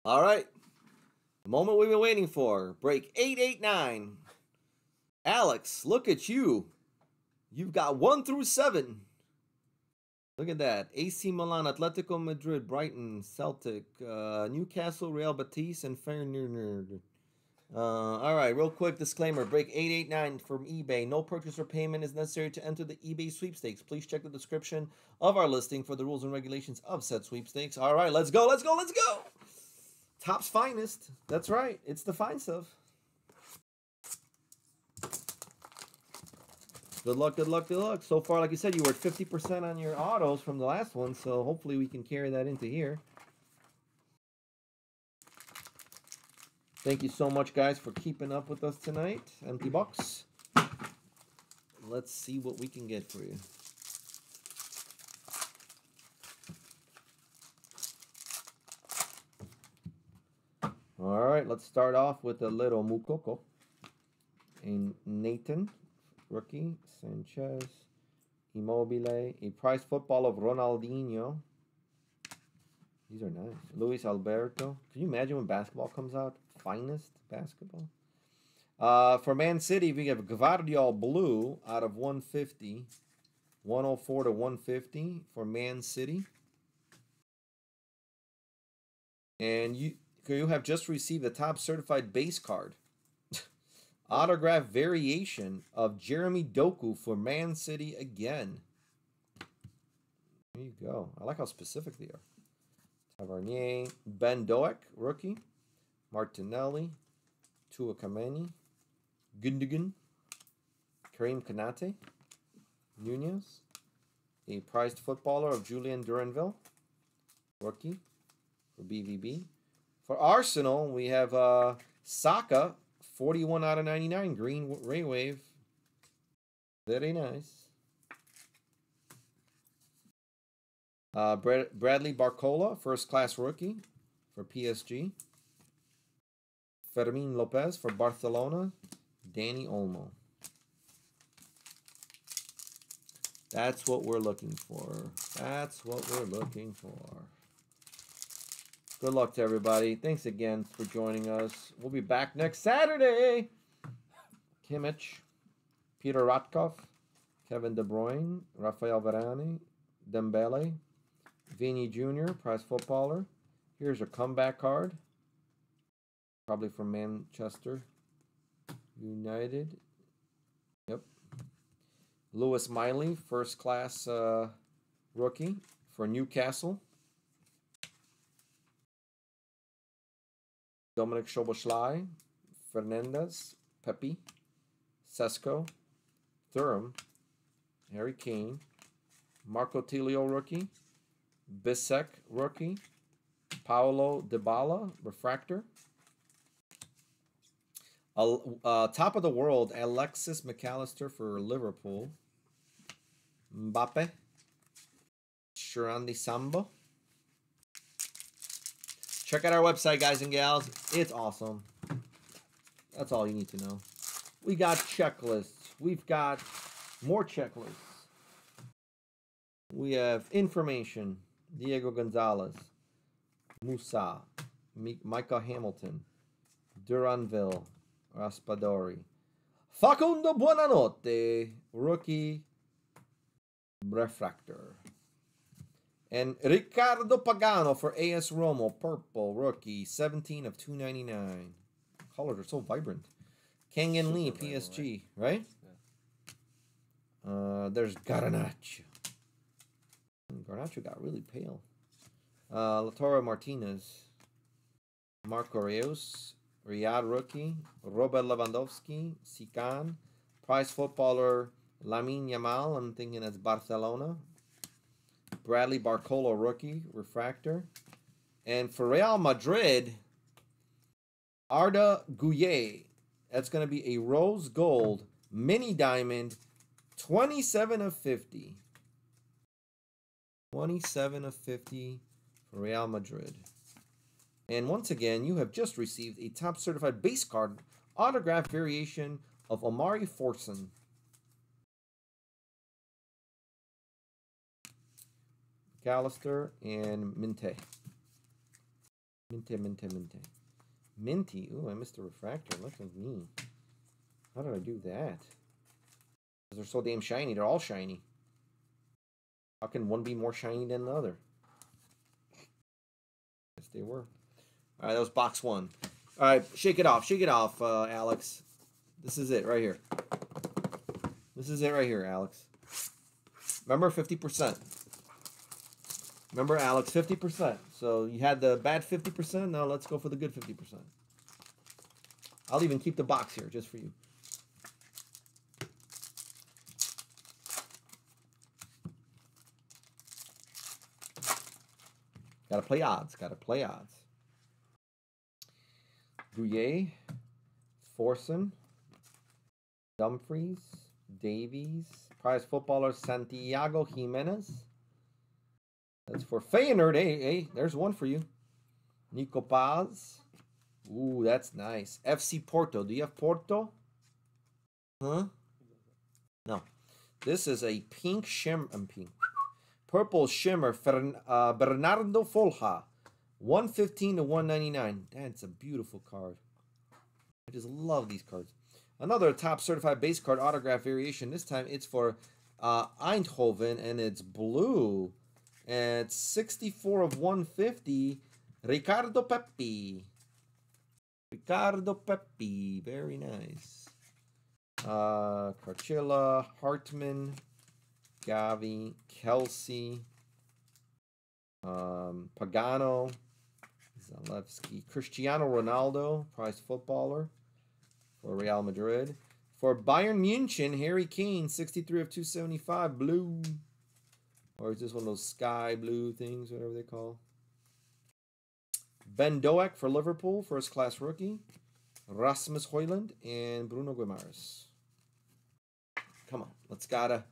All right. The moment we've been waiting for. Break 889. Alex, look at you. You've got 1 through 7. Look at that. AC Milan, Atletico Madrid, Brighton, Celtic, Newcastle, Real Betis, and Feyenoord. All right, real quick disclaimer. Break 889 from eBay. No purchase or payment is necessary to enter the eBay sweepstakes. Please check the description of our listing for the rules and regulations of said sweepstakes. All right, let's go, let's go, let's go. Topps finest. That's right. It's the fine stuff. Good luck, good luck, good luck. So far, like you said, you were at 50% on your autos from the last one, so hopefully we can carry that into here. Thank you so much, guys, for keeping up with us tonight. Empty box. Let's see what we can get for you. All right, let's start off with a little Mukoko. A Nathan, rookie. Sanchez, Immobile. A prize football of Ronaldinho. These are nice. Luis Alberto. Can you imagine when basketball comes out? Finest basketball. For Man City, we have Gvardiol Blue out of 150. 104 to 150 for Man City. And you have just received the top certified base card. Autograph variation of Jeremy Doku for Man City again. There you go. I like how specific they are. Tavernier, Ben Doak, rookie. Martinelli, Tua Kameni, Gundogan, Karim Kanate, Nunez. A prized footballer of Julian Duranville, rookie for BVB. For Arsenal, we have Saka, 41 out of 99, green Ray Wave. Very nice. Bradley Barcola, first class rookie for PSG. Fermin Lopez for Barcelona. Danny Olmo. That's what we're looking for. That's what we're looking for. Good luck to everybody. Thanks again for joining us. We'll be back next Saturday. Kimmich, Peter Ratkov, Kevin De Bruyne, Rafael Varane, Dembele, Vini Jr., prize footballer. Here's a comeback card. Probably from Manchester United. Yep. Lewis Miley, first class rookie for Newcastle. Dominic Szoboszlai, Fernandez, Pepe, Sesko, Thuram, Harry Kane, Marco Tilio rookie, Bisek rookie, Paulo Dybala, refractor. Top of the world, Alexis McAllister for Liverpool. Mbappe, Sharandi Samba. Check out our website, guys and gals. It's awesome. That's all you need to know. We got checklists. We've got more checklists. We have information. Diego Gonzalez, Musa, Micah Hamilton, Duranville, Raspadori, Facundo Buonanotte, rookie, refractor. And Ricardo Pagano for AS Roma, purple, rookie, 17 of 299. Colors are so vibrant. Kang-in Lee, PSG, right? Yeah. There's Garnacho. Garnacho got really pale. Lautaro Martinez, Marco Reus, Riyadh rookie, Robert Lewandowski, Sikan, prize footballer Lamine Yamal, I'm thinking that's Barcelona. Bradley Barcola rookie, refractor. And for Real Madrid, Arda Gueye. That's going to be a rose gold mini diamond, 27 of 50. 27 of 50 for Real Madrid. And once again, you have just received a top certified base card autograph variation of Omari Forson. McAllister and Minte. Minty, minty, minty. Minty. Ooh, I missed a refractor. Look at me. How did I do that? Because they're so damn shiny. They're all shiny. How can one be more shiny than the other? Yes, they were. All right, that was box one. All right, shake it off, Alex. This is it right here. This is it right here, Alex. Remember, 50%. Remember, Alex, 50%. So you had the bad 50%. Now let's go for the good 50%. I'll even keep the box here just for you. Gotta play odds. Gotta play odds. Gouye, Forson, Dumfries, Davies, prize footballer Santiago Jimenez. That's for Feyenoord. Hey, there's one for you. Nico Paz. Ooh, that's nice. FC Porto. Do you have Porto? Huh? No. This is a pink shimmer. Purple shimmer. Bernardo Folha. 115 to 199. That's a beautiful card. I just love these cards. Another top certified base card autograph variation. This time it's for Eindhoven and it's blue. And it's 64 of 150. Ricardo Pepi. Ricardo Pepi. Very nice. Carchilla, Hartman, Gavi, Kelsey, Pagano, Zalewski, Cristiano Ronaldo, prize footballer for Real Madrid. For Bayern München, Harry Kane, 63 of 275, blue. Or is this one of those sky blue things, whatever they call? Ben Doak for Liverpool, first class rookie. Rasmus Højlund and Bruno Guimaraes. Come on, let's got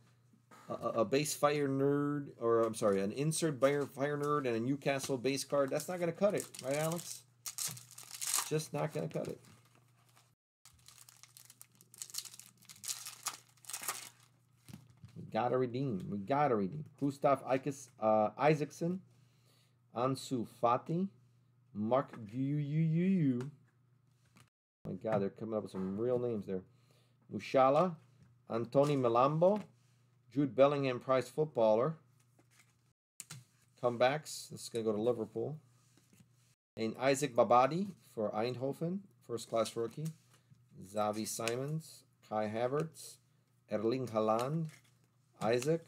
a base fire nerd, or I'm sorry, an insert fire nerd and a Newcastle base card. That's not going to cut it, right, Alex? Just not going to cut it. We got to redeem. We got to redeem. Gustav Isaacson, Ansu Fati, Mark Guyu. Oh my God, they're coming up with some real names there. Mushala, Anthony Melambo, Jude Bellingham, prize footballer. Comebacks. This is going to go to Liverpool. And Isaac Babadi for Eindhoven, first class rookie. Xavi Simons, Kai Havertz, Erling Haaland, Isaac,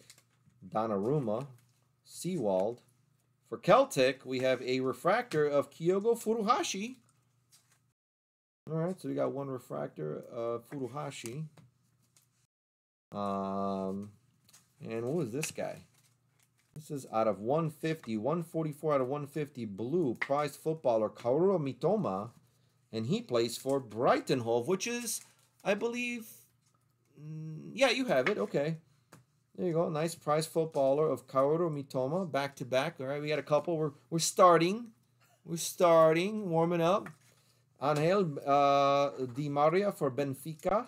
Donnarumma, Seawald. For Celtic, we have a refractor of Kyogo Furuhashi. All right, so we got one refractor of Furuhashi. And what was this guy? This is out of 150, 144 out of 150, blue, prized footballer, Kaoru Mitoma. And he plays for Brighton Hove, which is, I believe, yeah, you have it. Okay. There you go. Nice prize footballer of Kaoru Mitoma, back to back. All right, we got a couple. We're starting. We're starting, warming up. Angel Di Maria for Benfica,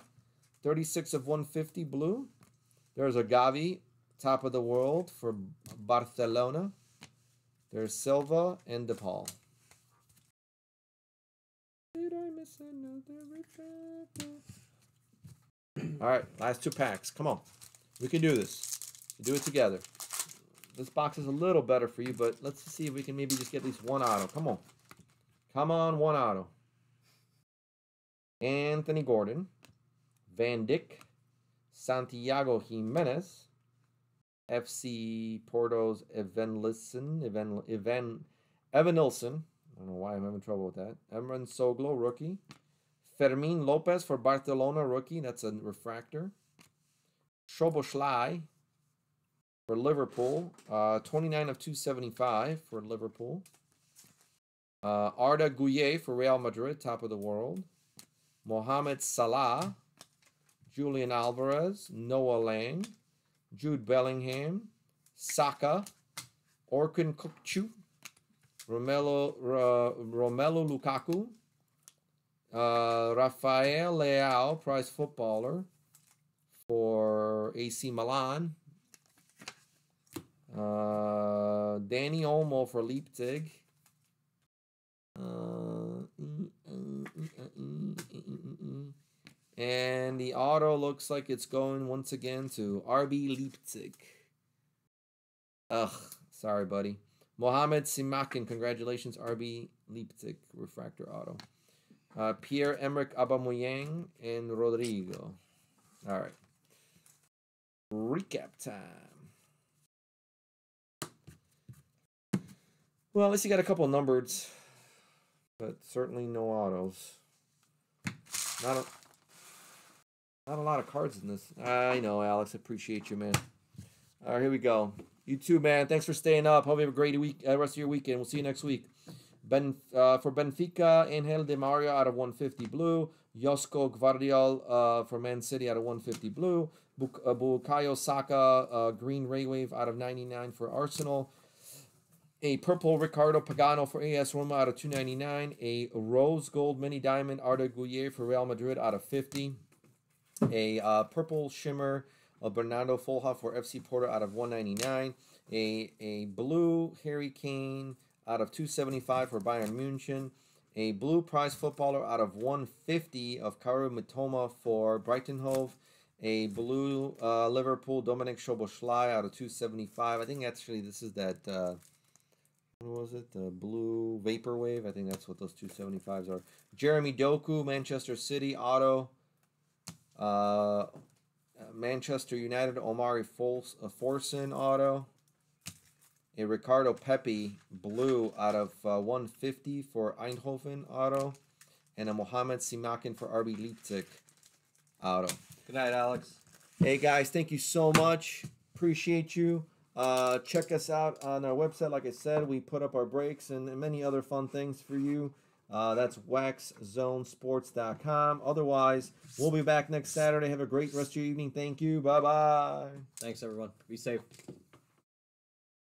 36 of 150 blue. There's a Gavi, top of the world for Barcelona. There's Silva and DePaul. Did I miss another refractor? All right, last two packs. Come on. We can do this. We can do it together. This box is a little better for you, but let's see if we can maybe just get at least one auto. Come on. Come on, one auto. Anthony Gordon, Van Dijk, Santiago Jimenez, FC Porto's Evan Nilsson. I don't know why I'm having trouble with that. Emran Soglo, rookie. Fermin Lopez for Barcelona, rookie. That's a refractor. Szoboszlai for Liverpool. 29 of 275 for Liverpool. Arda Gueye for Real Madrid, top of the world. Mohamed Salah, Julian Alvarez, Noah Lang, Jude Bellingham, Saka, Orkun Kukçu, Romelu Lukaku, Rafael Leao, prize footballer for AC Milan, Danny Olmo for Leipzig, And the auto looks like it's going once again to RB Leipzig. Ugh, sorry, buddy. Mohamed Simakin, congratulations, RB Leipzig refractor auto. Pierre-Emerick Aubameyang and Rodrigo. All right. Recap time. Well, at least you got a couple of numbereds, but certainly no autos. Not a lot of cards in this. I know, Alex. Appreciate you, man. All right, here we go. You too, man. Thanks for staying up. Hope you have a great week, rest of your weekend. We'll see you next week. For Benfica, Angel Di Maria out of 150 blue. Josko Gvardiol for Man City out of 150 blue. Bukayo Saka, green Ray Wave out of 99 for Arsenal. A purple Ricardo Pagano for AS Roma out of 299. A rose gold mini diamond Arda Gueye for Real Madrid out of 50. A purple shimmer of Bernardo Folha for FC Porto out of 199. A blue Harry Kane out of 275 for Bayern München. A blue prize footballer out of 150 of Karu Mitoma for Brighton Hove. A blue Liverpool Dominic Szoboszlai out of 275. I think actually this is that, what was it? The blue Vaporwave. I think that's what those 275s are. Jeremy Doku, Manchester City auto. Manchester United Omari Forson auto. A Ricardo Pepi blue out of 150 for Eindhoven auto. And a Mohamed Simakin for RB Leipzig auto. Good night, Alex. Hey, guys. Thank you so much. Appreciate you. Check us out on our website. Like I said, we put up our breaks and many other fun things for you. That's waxzonesports.com. Otherwise, we'll be back next Saturday. Have a great rest of your evening. Thank you. Bye-bye. Thanks, everyone. Be safe.